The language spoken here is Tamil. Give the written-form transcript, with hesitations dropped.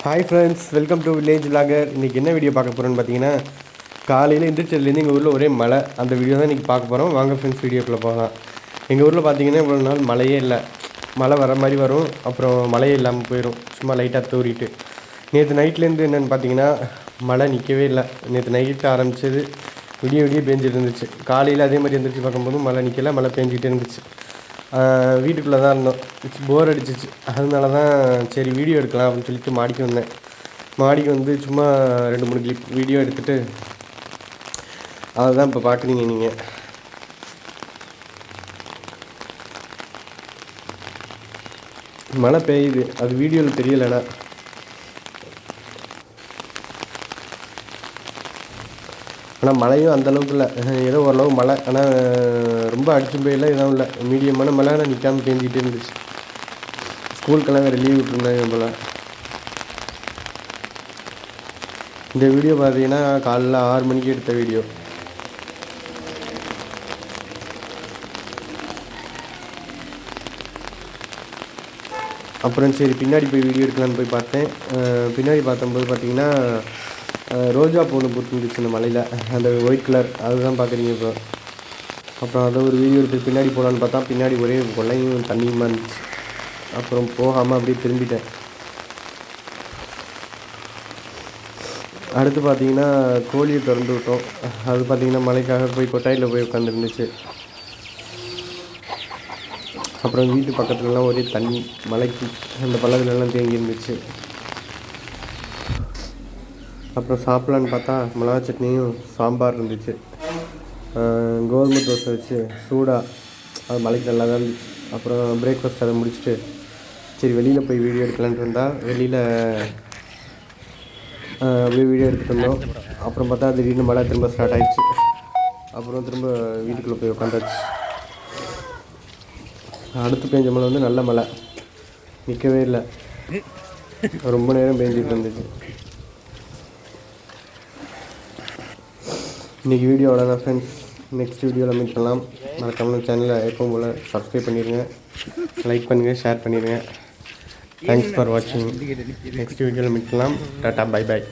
Hi friends, welcome to village vlogger. இன்றைக்கி என்ன வீடியோ பார்க்க போகிறோன்னு பார்த்தீங்கன்னா, காலையில் எந்திரிச்சதுலேருந்து எங்கள் ஊரில் ஒரே மழை. அந்த வீடியோ தான் இன்றைக்கி பார்க்க போகிறோம். வாங்க ஃப்ரெண்ட்ஸ், வீடியோக்குள்ளே போகலாம். எங்கள் ஊரில் பார்த்தீங்கன்னா இவ்வளோ நாள் மழையே இல்லை. மழை வர மாதிரி வரும், அப்புறம் மழையே இல்லாமல் போயிடும், சும்மா லைட்டாக தூறிட்டு. நேற்று நைட்லேருந்து என்னென்னு பார்த்தீங்கன்னா மழை நிற்கவே இல்லை. நேற்று நைட்டு ஆரம்பித்தது விடிய விடிய பேஞ்சிட்டு இருந்துச்சு. காலையில் அதே மாதிரி எந்திரிச்சு பார்க்கும்போதும் மழை நிற்கலை, மழை பேஞ்சிக்கிட்டே இருந்துச்சு. வீட்டுக்குள்ளே தான் இருந்தோம், போர் அடிச்சிச்சு. அதனால தான் சரி வீடியோ எடுக்கலாம் அப்படின்னு சொல்லிட்டு மாடிக்கு வந்தேன். மாடிக்கு வந்து சும்மா 2-3 கிளிப் வீடியோ எடுத்துகிட்டு அதை தான் இப்போ பார்க்குறீங்க நீங்கள். மழை பெய்யுது, அது வீடியோவில் தெரியலைண்ணா. ஆனால் மழையும் அந்தளவுக்கு இல்லை, ஏதோ ஓரளவு மழை. ஆனால் ரொம்ப அடிச்சும் போயில எதுவும் இல்லை, மீடியமான மழை. ஆனால் நிற்காமல் பேஞ்சிக்கிட்டே இருந்துச்சு. ஸ்கூலுக்கெல்லாம் வேறு லீவ் விட்டுருந்தாங்க போல். இந்த வீடியோ பார்த்தீங்கன்னா காலைல 6 மணிக்கு எடுத்த வீடியோ. அப்புறம் சரி பின்னாடி போய் வீடியோ எடுக்கலான்னு போய் பார்த்தேன். பின்னாடி பார்த்தம்போது பார்த்தீங்கன்னா ரோஜா பூன்னு பூத்துருந்துச்சு இந்த மலையில், அந்த ஒயிட் கலர், அதுதான் பார்க்குறீங்க இப்போ. அப்புறம் அதை ஒரு வீடியோ எடுத்து பின்னாடி போகலான்னு பார்த்தா பின்னாடி ஒரே கொள்ளையும் தண்ணியுமா இருந்துச்சு. அப்புறம் போகாமல் அப்படியே திரும்பிட்டேன். அடுத்து பார்த்தீங்கன்னா கோழியை திறந்து விட்டோம். அது பார்த்திங்கன்னா மலைக்காக போய் கொட்டாயில் போய் உட்காந்துருந்துச்சு. அப்புறம் வீட்டு பக்கத்துலலாம் ஒரே தண்ணி, மலைக்கு அந்த பள்ளத்துலலாம் தேங்கி இருந்துச்சு. அப்புறம் சாப்பிட்லான்னு பார்த்தா மிளகா சட்னியும் சாம்பார் இருந்துச்சு. கோதுமை தோசை வச்சு சூடாக, அது மலைக்கு நல்லா தான் இருந்துச்சு. அப்புறம் பிரேக்ஃபாஸ்ட் அதை முடிச்சுட்டு சரி வெளியில் போய் வீடியோ எடுக்கலான்ட்டு இருந்தால் வெளியில் அப்படியே வீடியோ எடுத்துகிட்டு இருந்தோம். அப்புறம் பார்த்தா திடீர்னு மழை திரும்ப ஸ்டார்ட் ஆகிடுச்சு. அப்புறம் திரும்ப வீட்டுக்குள்ளே போய் உட்காந்தாச்சு. அடுத்து பெஞ்ச மழை வந்து நல்ல மழை, நிற்கவே இல்லை, ரொம்ப நேரம் பெஞ்சிட்டு இருந்துச்சு. இன்றைக்கி வீடியோ அவ்வளோதான் ஃப்ரெண்ட்ஸ். நெக்ஸ்ட் வீடியோவில் மீட் பண்ணலாம். மறக்காம சேனலை எப்பவும் போல் சப்ஸ்கிரைப் பண்ணிடுங்க, லைக் பண்ணுங்கள், ஷேர் பண்ணிடுங்க. தேங்க்ஸ் ஃபார் வாட்சிங். நெக்ஸ்ட் வீடியோவில் மீட் பண்ணலாம். Tata, bye bye.